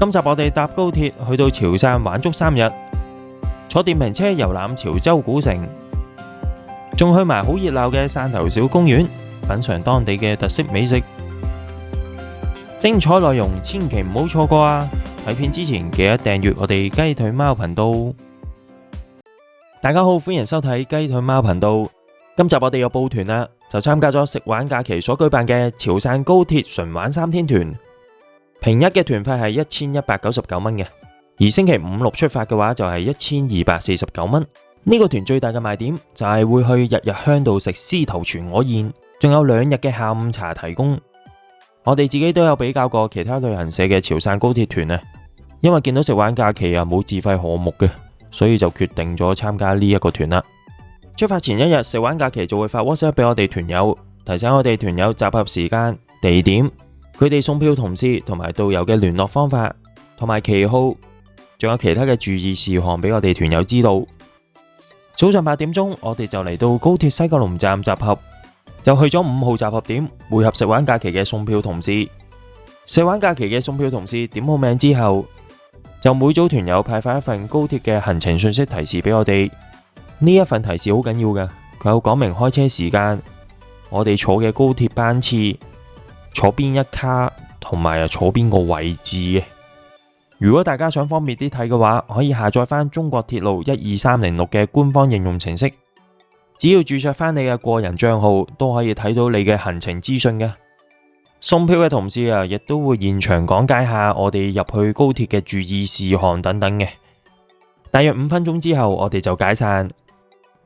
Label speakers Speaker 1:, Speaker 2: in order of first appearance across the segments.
Speaker 1: 今集我哋搭高鐵去到潮汕玩足3日，坐電瓶車遊覽潮州古城，仲去埋好熱鬧嘅汕頭小公園，品嘗當地嘅特色美食。精彩內容千祈唔好錯過啊！睇片之前記得訂閱我哋雞腿貓頻道。大家好，歡迎收睇雞腿貓頻道。今集我哋又報團啦，就參加咗食玩假期所舉辦嘅潮汕高鐵純玩3天團。平日嘅團費係1199蚊嘅，而星期5、6出發嘅話就係1249蚊。呢個團最大嘅賣點就係會去日日鄉度食獅頭全鵝宴，仲有2日嘅下午茶提供。我哋自己都有比較過其他旅行社嘅潮汕高鐵團啊，因為見到食玩假期啊冇自費項目嘅，所以就決定咗參加呢一個團啦。出發前1日，食玩假期就會發 WhatsApp 俾我哋團友，提醒我哋團友集合時間、地點、佢哋送票同事同埋導遊嘅聯絡方法同埋旗號，仲有其他嘅注意事項俾我哋團友知道。早上8點鐘，我哋就嚟到高鐵西九龍站集合，就去咗5號集合點會合食玩假期嘅送票同事。食玩假期嘅送票同事點好名之後，就每組團友派發一份高鐵嘅行程信息提示俾我哋。呢一份提示好緊要㗎，佢有講明開車時間、我哋坐嘅高鐵班次、坐邊一卡同埋坐邊個位置嘅。如果大家想方便啲睇嘅話，可以下載翻中國鐵路12306嘅官方應用程式，只要註冊翻你嘅個人賬號，都可以睇到你嘅行程資訊嘅。送票嘅同事啊，亦都會現場講解下我哋入去高鐵嘅注意事項等等嘅。大約5分鐘之後，我哋就解散。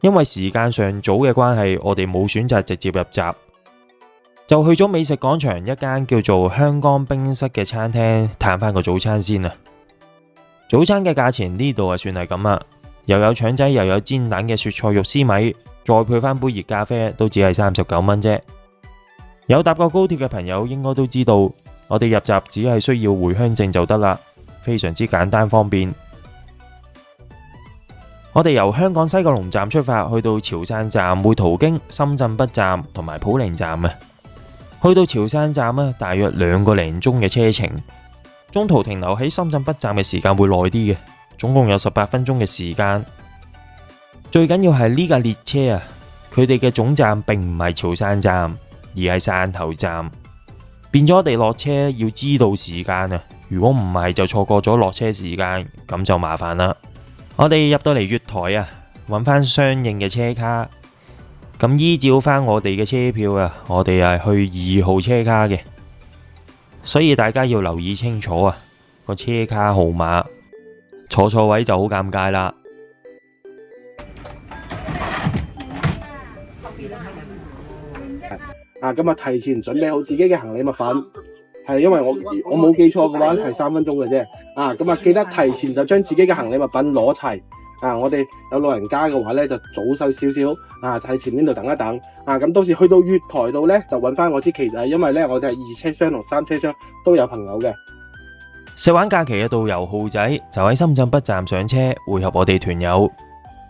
Speaker 1: 因為時間上早嘅關係，我哋冇選擇直接入閘，就去咗美食廣場一間叫做香江冰室嘅餐廳嘆翻個早餐先啊。早餐嘅價錢呢度啊算係咁啊，又有腸仔又有煎蛋嘅雪菜肉絲米，再配翻杯熱咖啡，都只係39蚊啫。有搭過高鐵嘅朋友應該都知道，我哋入閘只係需要回鄉證就得啦，非常之簡單方便。我哋由香港西九龍站出發，去到潮汕站會途經深圳北站同埋普寧站啊。去到潮汕站啊，大約2個零鐘嘅車程，中途停留喺深圳北站嘅時間會耐啲嘅，總共有18分鐘嘅時間。最緊要係呢架列車啊，佢哋嘅總站並唔係潮汕站，而係汕頭站，變咗我哋落車要知道時間啊，如果唔係就錯過咗落車時間，咁就麻煩啦。我哋入到嚟月台啊，揾翻相應嘅車卡，咁依照翻我哋嘅車票啊，我哋係去2號車卡嘅，所以大家要留意清楚啊個車卡號碼，坐錯位就好尷尬啦。
Speaker 2: 咁啊，提前準備好自己嘅行李物品，係因為我冇記錯嘅話係3分鐘嘅啫。咁啊，記得提前就將自己嘅行李物品攞齊。我哋有老人家嘅話咧，就早少少，就喺前面度等一等。咁到時去到月台度咧，就揾翻我支旗仔，因為咧我就係2車廂同3車廂都有朋友嘅。
Speaker 1: 食玩假期嘅導遊浩仔就喺深圳北站上車會合我哋團友，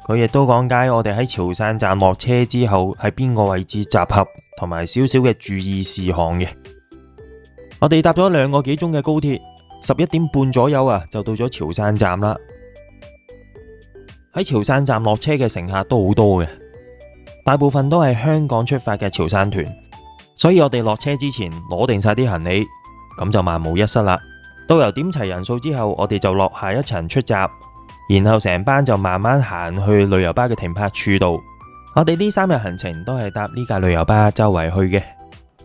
Speaker 1: 佢亦都講解我哋喺潮汕站落車之後喺邊個位置集合，同埋少少嘅注意事項嘅。我哋搭咗2個幾鐘嘅高鐵，11點半左右啊就到咗潮汕站啦。喺潮汕站落車嘅乘客都好多嘅，大部分都係香港出發嘅潮汕團，所以我哋落車之前攞定晒啲行李，咁就萬無一失啦。導遊點齊人數之後，我哋就落下一層出閘，然後成班就慢慢行去旅遊巴嘅停泊處度。我哋呢3日行程都係搭呢架旅遊巴周圍去嘅，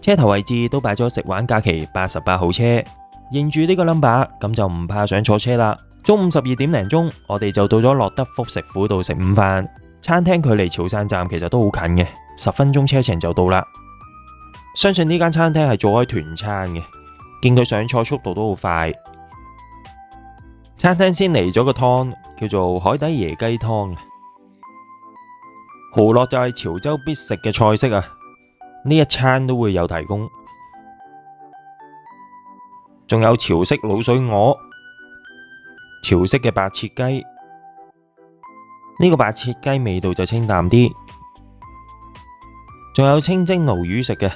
Speaker 1: 車頭位置都擺咗食玩假期88號車，認住呢個 number， 咁就唔怕上錯車啦。中午12點零鐘，我哋就到咗樂德福食府度食午飯。餐廳距離潮汕站其實都好近嘅，10分鐘車程就到啦。相信呢間餐廳係做開團餐嘅，見佢上菜速度都好快。餐廳先嚟咗個湯，叫做海底椰雞湯。蠔烙就係潮州必食嘅菜式啊，呢一餐都會有提供。仲有潮式滷水鵝、潮式嘅白切雞，呢個白切雞味道就清淡啲。仲有清蒸鱸魚食嘅。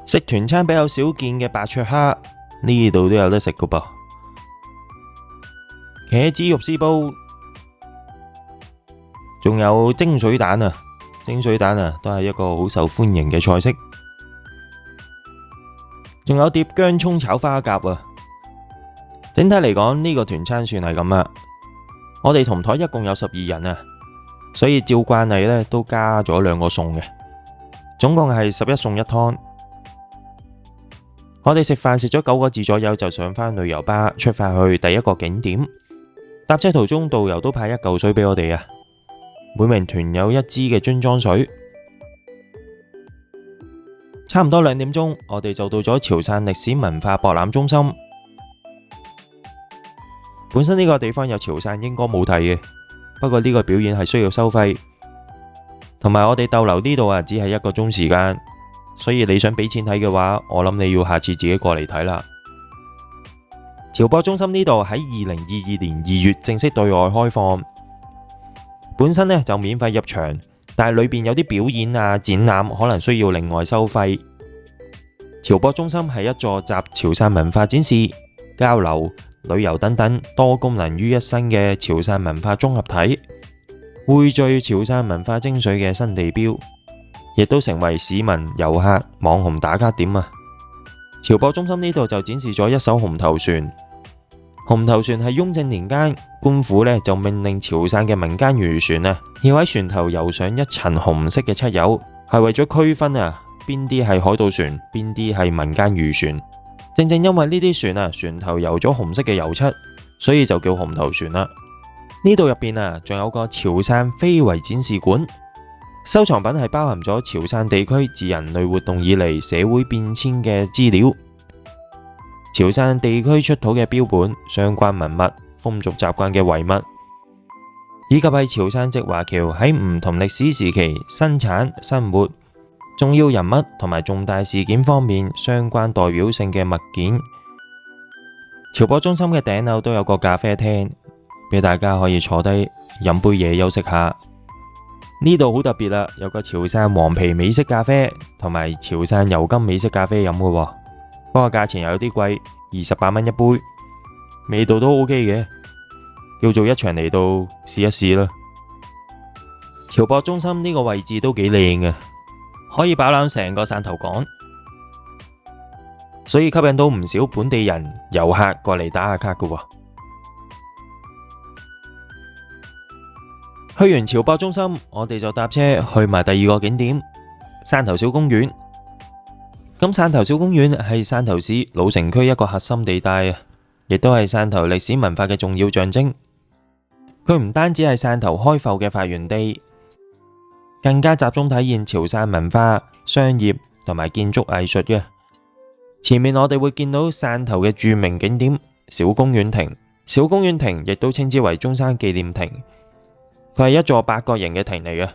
Speaker 1: 食團餐比較少見嘅白灼蝦，呢度都有得食噶噃。茄子肉絲煲，仲有蒸水蛋啊！蒸水蛋啊，都係一個好受歡迎嘅菜式。仲有碟薑蔥炒花甲啊！整體嚟講，呢個團餐算係咁啦。我哋同台一共有12人啊，所以照慣例呢都加咗2個餸嘅，總共係11餸1湯。我哋食飯食咗9個字左右，就上返旅遊巴出發去第一個景點。搭車途中，導遊都派1嚿水俾我哋啊，每名團有1支嘅樽裝水。差唔多2點鐘，我哋就到咗潮汕歷史文化博覽中心。本身呢個地方有潮汕英歌舞睇嘅，不過呢個表演係需要收費，同埋我哋逗留呢度啊，只係1個鐘時間，所以你想俾錢睇嘅話，我諗你要下次自己過嚟睇啦。潮博中心呢度喺2022年2月正式對外開放，本身呢就免費入場，但係裏邊有啲表演啊、展覽可能需要另外收費。潮博中心係一座集潮汕文化展示、交流、旅遊等等多功能於一身嘅潮汕文化綜合體，匯聚潮汕文化精髓嘅新地標，亦都成為市民、遊客、網紅打卡點啊！潮博中心呢度就展示咗一艘紅頭船，紅頭船係雍正年間官府呢就命令潮汕嘅民間漁船啊，要喺船頭油上一層紅色嘅漆油，係為咗區分啊邊啲係海盜船，邊啲係民間漁船。正正因為呢啲船啊，船頭油咗紅色嘅油漆，所以就叫紅頭船啦。呢度入邊啊，仲有個潮汕非遺展示館，收藏品係包含咗潮汕地區自人類活動以嚟社會變遷嘅資料，潮汕地區出土嘅標本、相關文物、風俗習慣嘅遺物，以及係潮汕籍華僑喺唔同歷史時期生產、生活、重要人物同埋重大事件方面相關代表性嘅物件。潮博中心嘅頂樓都有個咖啡廳，俾大家可以坐低飲杯嘢休息下。呢度好特別啦，有個潮汕黃皮美式咖啡同埋潮汕油甘美式咖啡飲嘅，不過價錢又有啲貴，28蚊一杯，味道都 OK 嘅，叫做一場嚟到試一試啦。潮博中心呢個位置都幾靚嘅，可以飽覽成個汕頭港，所以吸引到唔少本地人、遊客過嚟打下卡㗎喎。去完潮博中心，我哋就搭車去埋第2個景點汕頭小公園。咁汕頭小公園係汕頭市老城區一個核心地帶啊，亦都係汕頭歷史文化嘅重要象徵。佢唔單止係汕頭開埠嘅發源地，更加集中體現潮汕文化、商業同埋建築藝術嘅。前面我哋會見到汕頭嘅著名景點小公園亭，小公園亭亦都稱之為中山紀念亭。佢係一座8角形嘅亭嚟嘅，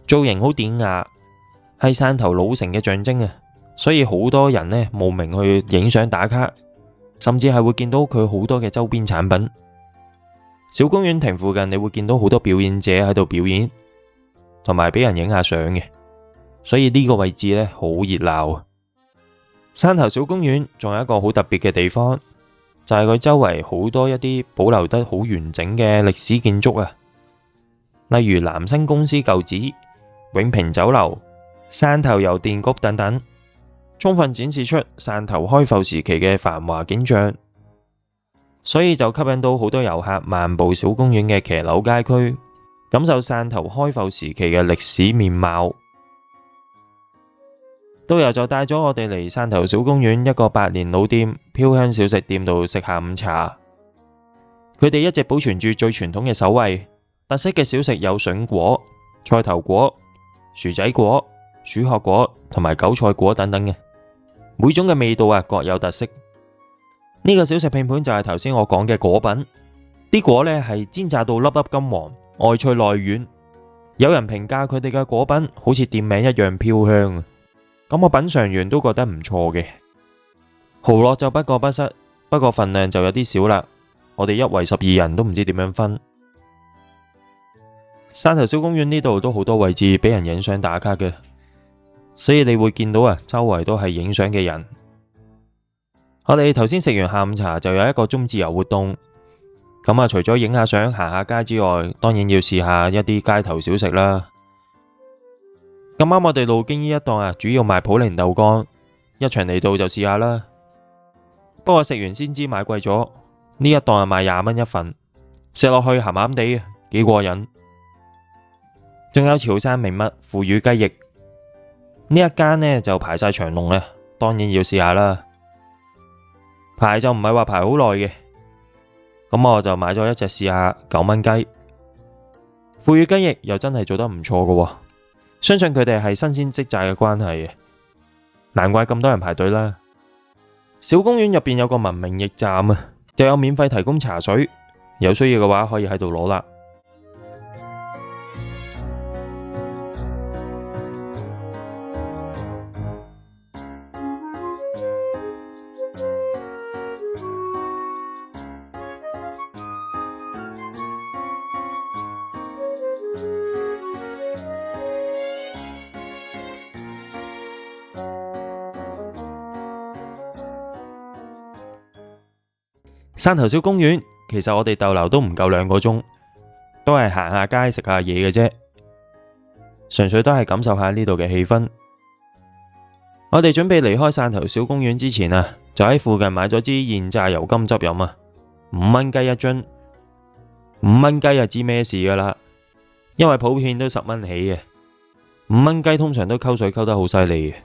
Speaker 1: 造型好典雅，係汕頭老城嘅象徵啊！所以好多人呢慕名去影相打卡，甚至係會見到佢好多嘅周邊產品。小公園亭附近你會見到好多表演者喺度表演，同埋俾人影下相嘅，所以呢個位置呢好熱鬧。汕頭小公園仲有一個好特別嘅地方，就係佢周圍好多一啲保留得好完整嘅歷史建築啊，例如南新公司舊址、永平酒樓、汕頭郵電局等等，充分展示出汕頭開埠時期嘅繁華景象，所以就吸引到好多遊客漫步小公園嘅騎樓街區，感受汕頭開埠時期嘅歷史面貌。導遊就帶咗我哋嚟汕頭小公園一個百年老店飄香小食店度食下午茶。佢哋一直保存住最傳統嘅手藝，特色嘅小食有筍果、菜頭果、薯仔果、鼠殼果同埋韭菜果等等嘅，每種嘅味道啊各有特色。呢個小食拼盤就係頭先我講嘅果品，啲果呢係煎炸到粒粒金黃，外脆內軟。有人評價佢哋嘅果品好似店名一樣飄香，咁我品嘗完都覺得唔錯嘅。蠔烙就不過不失，不過份量就有啲少啦。我哋一圍12人都唔知點樣分。汕頭小公園呢度都好多位置俾人影相打卡嘅，所以你會見到啊，周圍都係影相嘅人。我哋頭先食完下午茶就有一個中自由活動，咁啊除咗影下相行下街之外，當然要試下一啲街頭小食啦。咁啱我哋路經呢一檔主要賣普寧豆乾，一場嚟到就試下啦。不過食完先知買貴咗，呢一檔賣20蚊一份，食落去鹹鹹地，幾過癮。仲有潮汕名物腐乳雞翼，呢一間呢就排晒長龍啊，當然要試下啦。排就唔係話排好耐嘅，咁我就買咗一隻試下9蚊雞。腐乳雞翼又真係做得唔錯嘅，相信佢哋係新鮮即炸嘅關係嘅，難怪咁多人排隊啦。小公園入邊有個文明驛站啊，就有免費提供茶水，有需要嘅話可以喺度攞啦。汕頭小公園其實我哋逗留都唔夠2個鐘，都係行下街食下嘢嘅啫，純粹都係感受下呢度嘅氣氛。我哋準備離開汕頭小公園之前啊，就喺附近買咗支現榨油甘汁飲啊，5蚊雞一樽，5蚊雞就知咩事噶啦，因為普遍都10蚊起嘅，5蚊雞通常都溝水溝得好犀利嘅。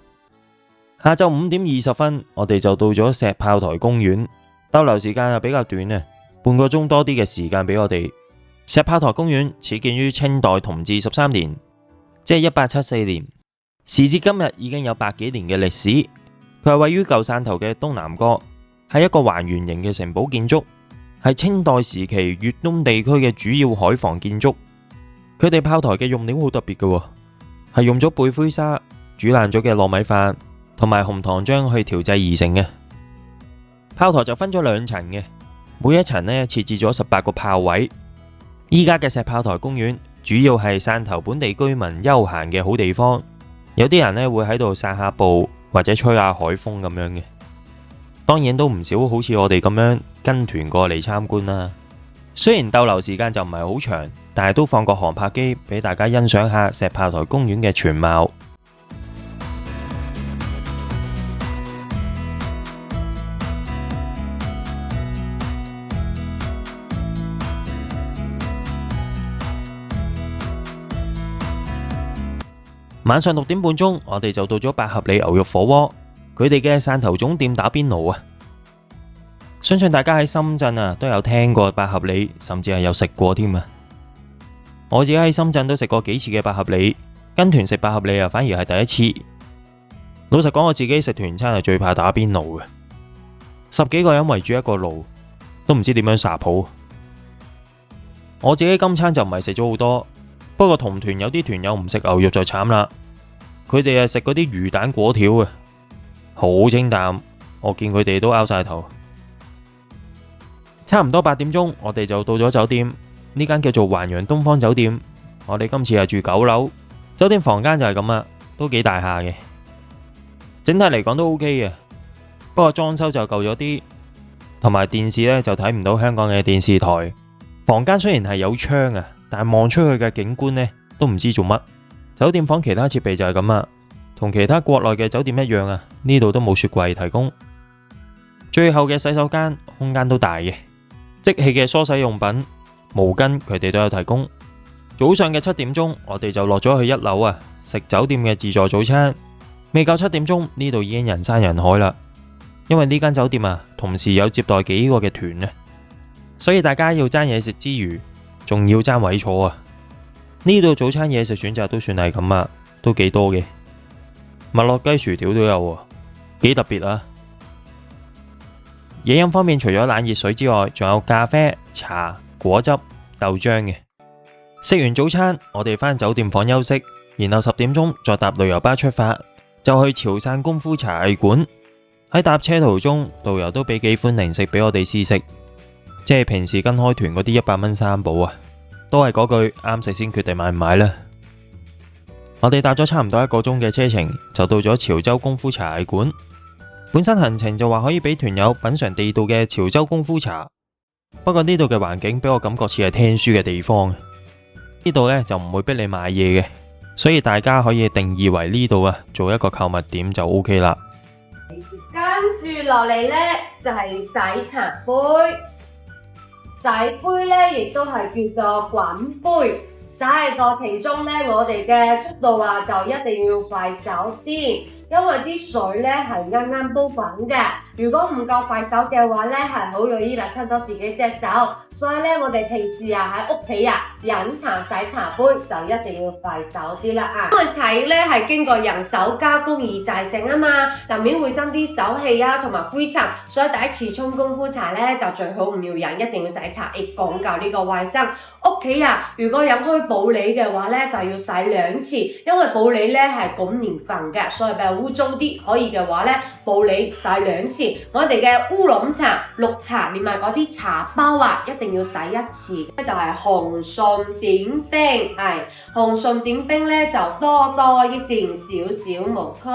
Speaker 1: 下晝5點20分，我哋就到咗石炮台公園。逗留時間又比較短啊，半個鐘多啲嘅時間俾我哋。石炮台公園始建於清代同治13年，即係1874年，時至今日已經有100幾年嘅歷史。佢係位於舊汕頭嘅東南角，係一個環圓形嘅城堡建築，係清代時期粵東地區嘅主要海防建築。佢哋炮台嘅用料好特別嘅，係用咗貝灰沙、煮爛咗嘅糯米飯同埋紅糖漿去調製而成嘅。炮台就分咗2層嘅，每一層呢設置咗18個炮位。依家嘅石炮台公園主要係汕頭本地居民休閒嘅好地方，有啲人呢會喺度散下步或者吹下海風咁樣嘅。當然都唔少好似我哋咁樣跟團過嚟參觀啦。雖然逗留時間就唔係好長，但係都放個航拍機俾大家欣賞下石炮台公園嘅全貌。晚上6點半鐘，我哋就到咗百合里牛肉火鍋，佢哋嘅汕頭總店打邊爐啊！相信大家喺深圳都有聽過百合里，甚至係有食過添啊！我自己喺深圳都食過幾次嘅百合里，跟團食百合里反而係第一次。老實講，我自己食團餐係最怕打邊爐嘅，10幾個人圍住一個爐，都唔知點樣殺好。我自己今餐就唔係食咗好多，不過同團有啲團友唔食牛肉就慘啦。佢哋食嗰啲魚蛋粿條啊，好清淡，我見佢哋都拗晒頭。差唔多8點鐘，我哋就到咗酒店，呢間叫做環洋東方酒店。我哋今次係住9樓，酒店房間就係咁啦，都幾大下嘅。整體嚟講都 OK 嘅，不過裝修就舊咗啲，同埋電視呢就睇唔到香港嘅電視台。房間雖然係有窗啊，但係望出去嘅景觀呢都唔知做乜。酒店房其他設備就係咁啦，同其他國內嘅酒店一樣啊，呢度都冇雪櫃提供。最後嘅洗手間空間都大嘅，即棄嘅梳洗用品、毛巾佢哋都有提供。早上嘅7點鐘，我哋就落咗去1樓食酒店嘅自助早餐。未夠7點鐘，呢度已經人山人海啦，因為呢間酒店同時有接待幾個嘅團，所以大家要爭嘢食之餘，仲要爭位坐啊！呢度早餐嘢食選擇都算係咁都幾多嘅，麥樂雞薯條都有，幾特別啊！嘢飲方面，除咗冷熱水之外，仲有咖啡、茶、果汁、豆漿嘅。食完早餐，我哋返酒店房休息，然後10點鐘再搭旅遊巴出發，就去潮汕功夫茶藝館。喺搭車途中，導遊都俾幾款零食俾我哋試食，即係平時跟開團嗰啲100蚊三寶都係嗰句，啱食先決定買唔買啦。我哋搭咗差唔多1個鐘嘅車程，就到咗潮州功夫茶藝館。本身行程就話可以俾團友品嘗地道嘅潮州功夫茶，不過呢度嘅環境俾我感覺似係聽書嘅地方。呢度呢就唔會逼你買嘢嘅，所以大家可以定義為呢度做一個購物點就 OK 啦。
Speaker 3: 跟住落嚟呢，就係洗茶杯，洗杯呢亦都係叫做滾杯。洗嘅過程中呢，我哋嘅速度就一定要快手啲，因為啲水呢係啱啱煲滾嘅。如果唔夠快手嘅話呢，係好容易辣親咗自己隻手。所以呢，我哋平時喺屋企飲茶洗茶杯就一定要快手啲啦。因為茶葉呢係經過人手加工而製成啊嘛，難免會生啲手氣同埋灰塵，所以第一次沖功夫茶呢，就最好唔要飲，一定要洗茶葉，講究呢個衛生。屋企如果飲開普洱嘅話呢，就要洗2次，因為普洱呢係講年份嘅，所以比較污糟啲。可以嘅話呢，普洱洗2次。我哋嘅烏龍茶、綠茶連埋嗰啲茶包一定要洗1次。就係紅順點冰，紅順點冰呢就多多益善，少少無拘。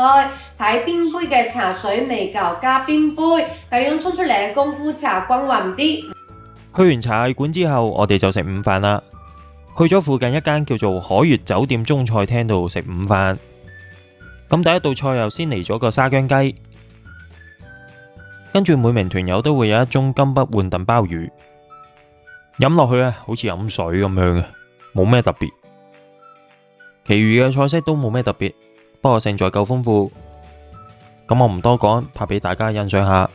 Speaker 3: 睇邊杯嘅茶水未夠加邊杯，咁樣沖出嚟嘅功夫茶均勻啲。
Speaker 1: 去完茶藝館之後，我哋就食午飯啦。去咗附近一間叫做海悅酒店中菜廳度食午飯。咁第一道菜又先嚟咗個沙姜雞，跟住每名團友都會有一盅金北換燉鮑魚，飲落去好似飲水咁樣嘅，冇咩特別。其餘嘅菜式都冇咩特別，不過勝在夠豐富。咁我唔多講，拍俾大家欣賞下。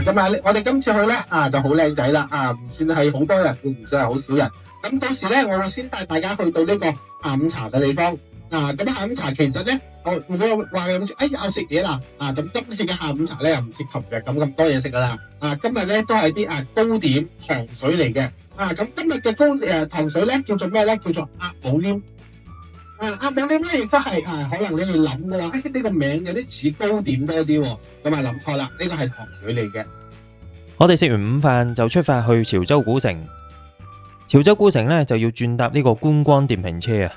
Speaker 2: 咁我哋今次去咧就好靚仔啦，唔算係好多人，亦唔算係好少人。咁到時咧，我會先帶大家去到呢個下午茶嘅地方。咁下午茶其實咧，我話諗住，又食嘢啦。咁今次嘅下午茶咧又唔似琴日咁多嘢食噶啦。今日咧都係啲糕點糖水嚟嘅。咁今日嘅糖水咧叫做咩咧？叫做鴨母黏。鴨母黏咧亦都係可能你哋諗嘅話，呢個名有啲似糕點多啲喎。咁諗錯啦，呢個係糖水嚟嘅。
Speaker 1: 我哋食完午飯就出發去潮州古城。潮州古城呢，就要轉搭呢個觀光電瓶車。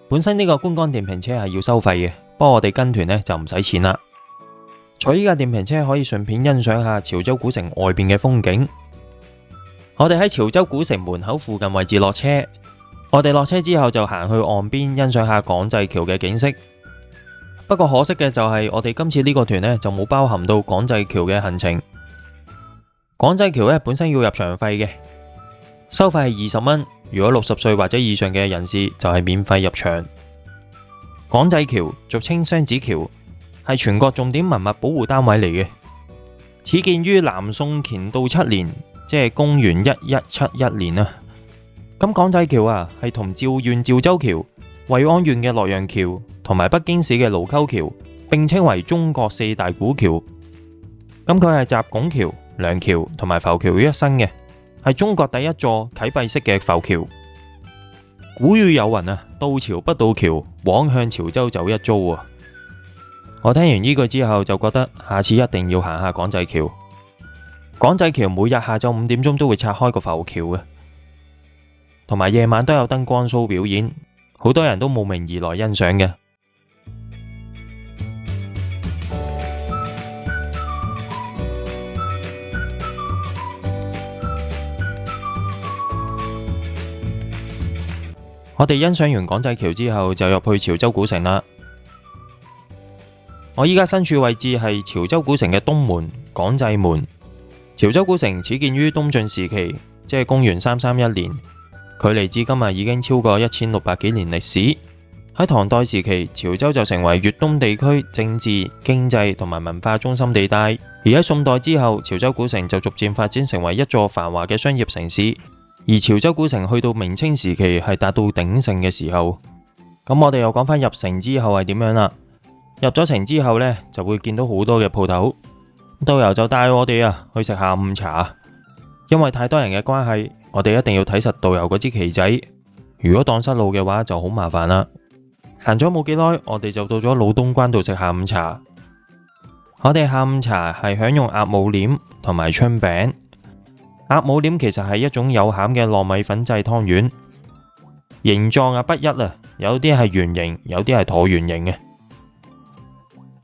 Speaker 1: 本身呢個觀光電瓶車係要收費嘅，不過我哋跟團呢就唔使錢啦。坐呢架電瓶車可以順便欣賞下潮州古城外邊嘅風景。我哋喺潮州古城門口附近位置落車，我哋落車之後就行去岸邊欣賞下港濟橋嘅景色。不過可惜嘅就係我哋今次呢個團呢就冇包含到港濟橋嘅行程。港濟橋本身要入場費嘅，收費係20蚊。如果60歲或者以上嘅人士就係免費入場。港濟橋俗稱雙子橋，係全國重點文物保護單位嚟嘅，始建於南宋乾道7年，即係公元1171年啊。咁港濟橋係同趙縣趙州橋、惠安縣嘅洛陽橋同埋北京市嘅盧溝橋並稱為中國4大古橋。咁佢係集拱橋、梁橋同埋浮橋於一身嘅，係中國第一座啟閉式嘅浮橋。古語有云到潮不到橋，枉向潮州走一遭啊！我聽完呢句之後就覺得下次一定要行下港濟橋。港濟橋每日下晝5點鐘都會拆開個浮橋嘅，同埋夜晚都有燈光 show 表演，好多人都慕名而來欣賞嘅。我哋欣賞完港仔橋之後，就入去潮州古城啦。我依家身處位置係潮州古城嘅東門港仔門。潮州古城始建於東晉時期，即係公元331年，距離至今已經超過1600幾年歷史。喺唐代時期，潮州就成為粵東地區政治、經濟同埋文化中心地帶。而喺宋代之後，潮州古城就逐漸發展成為一座繁華嘅商業城市。而潮州古城去到明清時期係達到鼎盛嘅時候。咁我哋又講返入城之後係點樣啦？入咗城之後呢，就會見到好多嘅鋪頭。導遊就帶我哋去食下午茶。因為太多人嘅關係，我哋一定要睇實導遊嗰支旗仔。如果蕩失路嘅話，就好麻煩啦。行咗冇幾耐，我哋就到咗老東關度食下午茶。我哋下午茶係享用鴨母鏈同埋春餅。鴨母鏈其實係一種有餡嘅糯米粉製湯圓，形狀不一有啲係圓形，有啲係橢圓形嘅。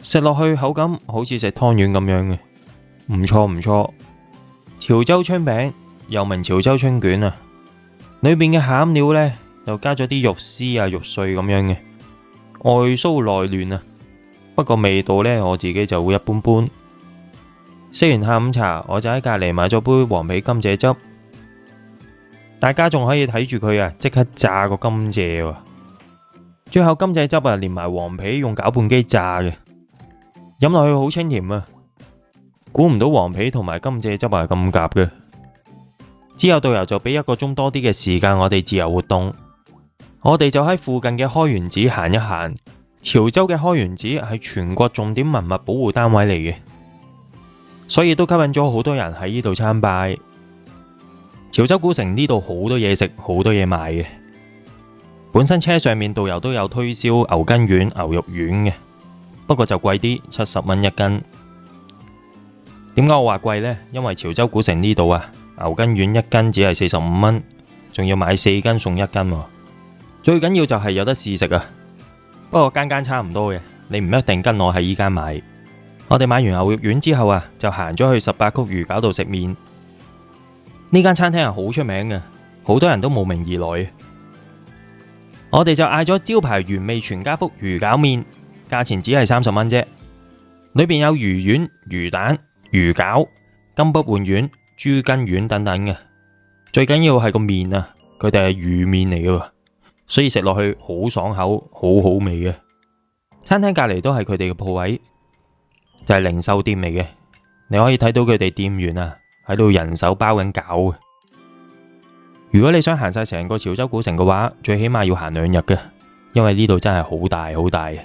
Speaker 1: 食落去口感好似食湯圓咁樣嘅，唔錯唔錯。潮州春餅又名潮州春卷裏面嘅餡料呢，就加咗啲肉絲肉碎咁樣嘅，外酥內嫩不過味道呢，我自己就會一般般。食完下午茶，我就喺隔籬買咗杯黃皮甘蔗汁。大家仲可以睇住佢即刻炸個甘蔗。最後甘蔗汁連埋黃皮用攪拌機炸嘅，飲落去好清甜估唔到黃皮同埋甘蔗汁係咁夾嘅。之後導遊就俾1個鐘多啲嘅時間我哋自由活動。我哋就喺附近嘅開元寺行一行。潮州嘅開元寺係全國重點文物保護單位嚟嘅，所以都吸引咗好多人喺呢度參拜。潮州古城呢度好多嘢食，好多嘢賣嘅。本身車上面導遊都有推銷牛筋丸、牛肉丸嘅，不過就貴啲，70蚊1斤。點解我話貴呢？因為潮州古城呢度牛筋丸1斤只係45蚊，仲要買4斤送1斤。最緊要就係有得試食不過間間差唔多嘅，你唔一定跟我喺依間買。我哋買完牛肉丸之後就行咗去18曲魚餃度食麵。呢間餐廳係好出名嘅，好多人都慕名而來。我哋就嗌咗招牌原味全家福魚餃麵，價錢只係30蚊啫。裏邊有魚丸、魚蛋、魚餃、金卜碗丸、豬筋丸等等嘅。最緊要係個麵佢哋係魚麵嚟嘅，所以食落去好爽口，好好味嘅。餐廳隔籬都係佢哋嘅鋪位，就係零售店嚟嘅。你可以睇到佢哋店員喺度人手包緊餃。如果你想行晒成個潮州古城嘅話，最起碼要行2日嘅，因為呢度真係好大好大嘅。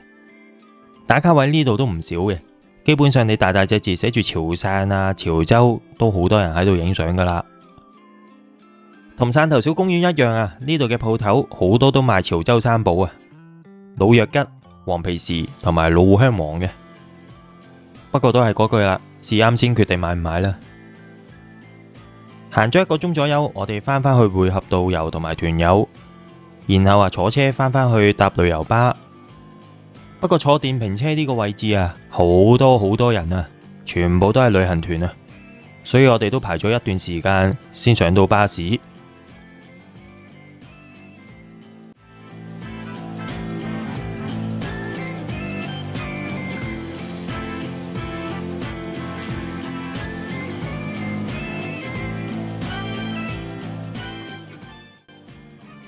Speaker 1: 打卡位呢度都唔少嘅，基本上你大大隻字寫住潮汕潮州都好多人喺度影相噶啦。同汕頭小公園一樣呢度嘅鋪頭好多都賣潮州三寶老藥桔、黃皮士同埋老香黃嘅。不過都係嗰句啦，試啱先決定買唔買啦。行咗1個鐘左右，我哋翻返去會合導遊同埋團友，然後坐車翻返去搭旅遊巴。不過坐電瓶車呢個位置好多人全部都係旅行團所以我哋都排咗一段時間先上到巴士。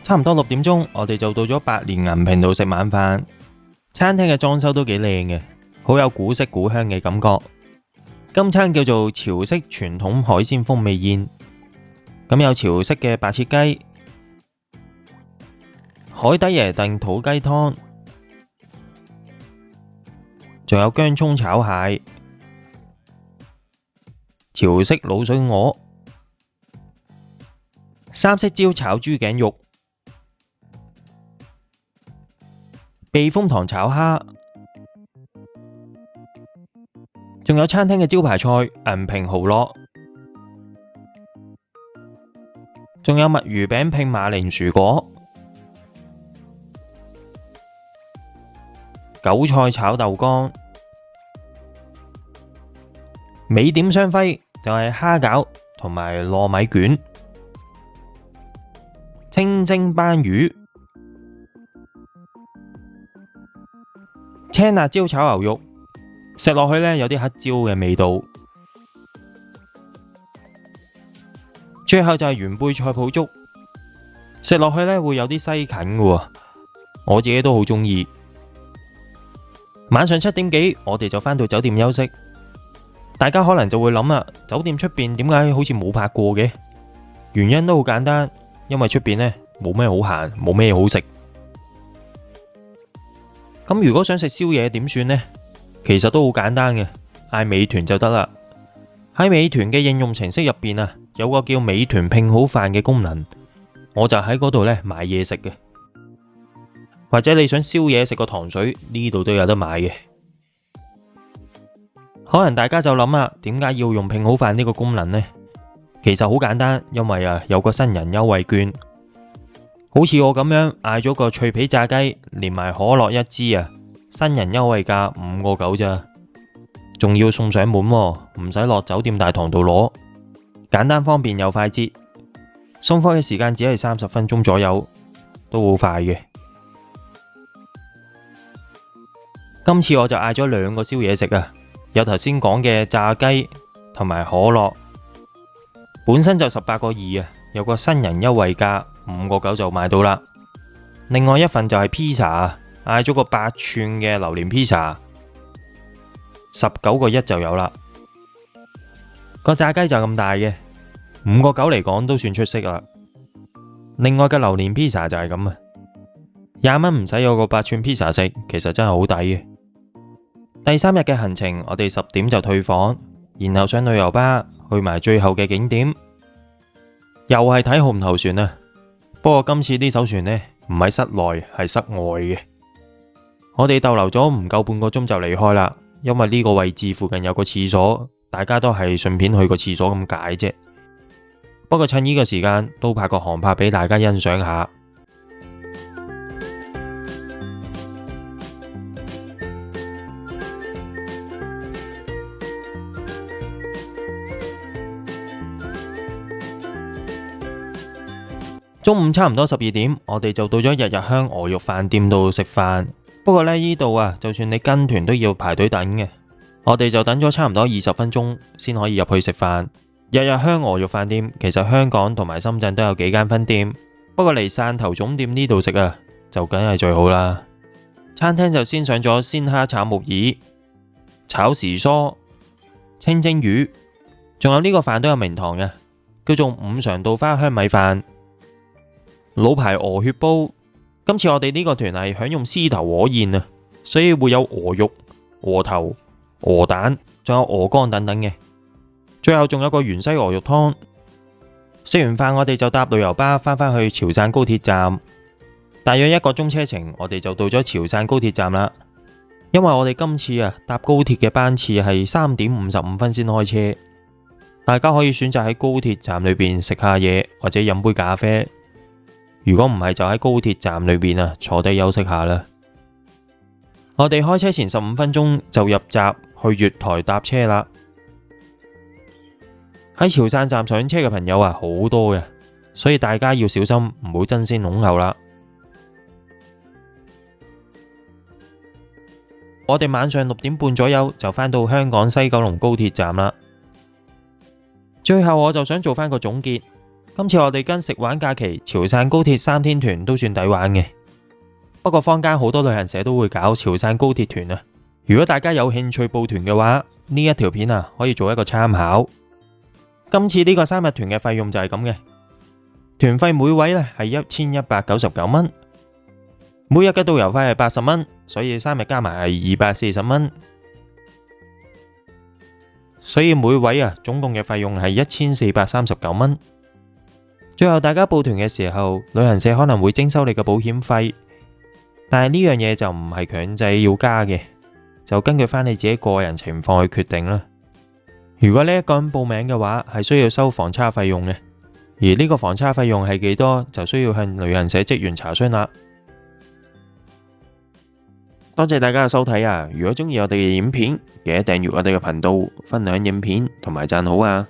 Speaker 1: 差唔多6點鐘，我哋就到咗百年銀屏度食晚飯。餐廳嘅裝修都幾靚嘅，好有古色古香嘅感覺。今餐叫做潮式傳統海鮮風味宴，咁有潮式嘅白切雞、海底椰燉土雞湯，仲有薑蔥炒蟹、潮式滷水鵝、三色椒炒豬頸肉、避風塘炒蝦，仲有餐廳嘅招牌菜銀屏蠔烙，仲有墨魚餅拼馬鈴薯果、韭菜炒豆乾。美點雙輝就係蝦餃同埋糯米卷、清蒸鮑魚、青辣椒炒牛肉，食落去呢有啲黑椒嘅味道。最後就係元貝菜脯粥，食落去呢會有啲西芹嘅喎，我自己都好中意。晚上7點幾，我哋就返到酒店休息。大家可能就會諗啦，酒店出邊點解好似冇拍過嘅？原因都好簡單，因為出邊呢冇咩好行，冇咩好食。咁如果想食宵夜點算呢？其實都好簡單嘅，嗌美團就得啦。喺美團嘅應用程式入邊啊，有個叫美團拼好飯嘅功能，我就喺嗰度呢買嘢食嘅。或者你想宵夜食個糖水，呢度都有得買嘅。可能大家就諗啦，點解要用拼好飯呢個功能呢？其實好簡單，因為有個新人優惠券，好似我咁樣嗌咗個脆皮炸雞，連埋可樂1支新人優惠價5個9咋，仲要送上門喎，唔使落酒店大堂度攞，簡單方便又快捷，送貨嘅時間只係30分鐘左右，都好快嘅。今次我就嗌咗2個宵夜食有頭先講嘅炸雞同埋可樂，本身就18個2有個新人優惠價5個9就買到啦。另外一份就係披薩嗌咗個8寸嘅榴蓮披薩，19個1就有啦。個炸雞就咁大嘅，5個9嚟講都算出色啦。另外嘅榴蓮披薩就係咁20蚊唔使有個8寸披薩食，其實真係好抵嘅。第3日嘅行程，我哋10點就退房，然後上旅遊巴去埋最後嘅景點，又係睇紅頭船不過今次呢艘船呢，唔喺室內，係室外嘅。我哋逗留咗唔夠半個鐘就離開啦，因為呢個位置附近有個廁所，大家都係順便去個廁所咁解啫。不過趁呢個時間都拍個航拍俾大家欣賞下。中午差唔多12點，我哋就到咗日日香鵝肉飯店度食飯。不過呢度就算你跟團都要排隊等嘅。我哋就等咗差唔多20分鐘先可以入去食飯。日日香鵝肉飯店其實香港同埋深圳都有幾間分店，不過嚟汕頭總店呢度食就梗係最好啦。餐廳就先上咗鮮蝦炒木耳、炒時蔬、清蒸魚，仲有呢個飯都有名堂嘅，叫做五常稻花香米飯。老牌鵝血煲，今次我哋呢個團係享用獅頭鵝宴所以會有鵝肉、鵝頭、鵝蛋，仲有鵝肝等等嘅。最後仲有個芫茜鵝肉湯。食完飯我哋就搭旅遊巴返返去潮汕高鐵站，大約1個鐘車程，我哋就到咗潮汕高鐵站啦。因為我哋今次搭高鐵嘅班次係3點55分先開車，大家可以選擇喺高鐵站裏邊食下嘢或者飲杯咖啡。如果唔係就喺高鐵站裏邊坐低休息下啦。我哋開車前15分鐘就入閘去月台搭車啦。喺潮汕站上車嘅朋友好多嘅，所以大家要小心，唔好爭先恐後啦。我哋晚上6點半左右就返到香港西九龍高鐵站啦。最後我就想做返個總結。今次我哋跟食玩假期潮汕高鐵3天團都算抵玩嘅，不過坊間好多旅行社都會搞潮汕高鐵團如果大家有興趣報團嘅話，呢一條片可以做一個參考。今次呢個3日團嘅費用就係咁嘅，團費每位係1199蚊，每日嘅導遊費係80蚊，所以3日加埋係240蚊，所以每位總共嘅費用係1439蚊。最後大家報團嘅時候，旅行社可能會徵收你嘅保險費，但係呢樣嘢就唔係強制要加嘅，就根據翻你自己個人情況去決定啦。如果呢一個人報名嘅話，係需要收房差費用嘅，而呢個房差費用係幾多，就需要向旅行社職員查詢啦。多謝大家嘅收睇如果中意我哋嘅影片，記得訂閱我哋嘅頻道，分享影片同埋讚好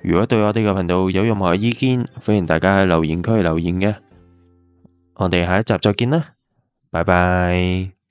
Speaker 1: 如果對我哋嘅頻道有任何意見，歡迎大家喺留言區留言嘅。我哋下一集再見啦，拜拜。